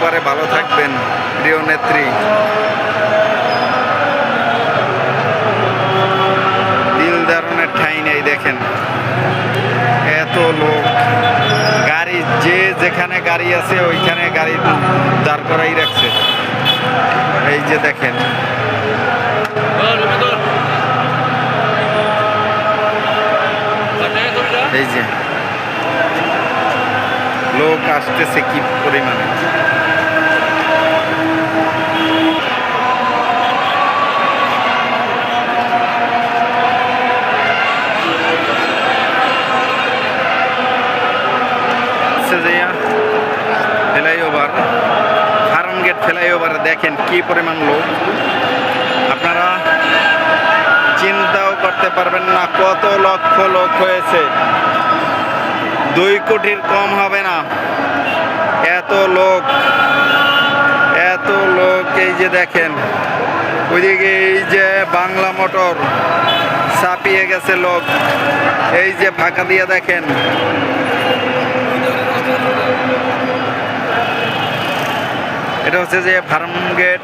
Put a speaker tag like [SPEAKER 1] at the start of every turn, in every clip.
[SPEAKER 1] পারে। ভালো থাকবেন প্রিয় নেত্রী। দিল ধারণের ঠাঁই নেই, দেখেন এত লোক। গাড়ি যে যেখানে গাড়ি আছে ওইখানে গাড়ি দাঁড় করাই রাখছে। এই যে দেখেন, এই যে লোক আসতেছে কি পরিমাণে। ফ্লাইওভার, ফার্মগেট ফ্লাইওভার দেখেন কি পরিমাণ লোক। আপনারা চিন্তাও করতে পারবেন না কত লক্ষ লোক হয়েছে। 2 কোটির কম হবে না, এত লোক, এত লোক। এই যে দেখেন ওইদিকে এই যে বাংলা মোটর চাপিয়ে গেছে লোক। এই যে ফাঁকা দিয়ে দেখেন, এটা হচ্ছে যে ফার্মগেট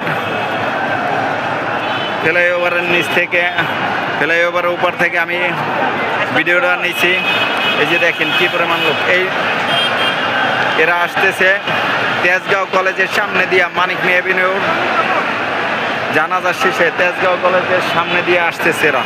[SPEAKER 1] ফ্লাইওভারের নিচ থেকে, ফ্লাইওভারের উপর থেকে আমি ভিডিওটা নিচ্ছি। এই যে দেখেন কি পরিমাণ লোক। এরা আসতেছে তেজগাঁও কলেজের সামনে দিয়া, মানিক মিয়া এভিনিউর জানাজা শেষে তেজগাঁও কলেজের সামনে দিয়ে আসতেছে এরা।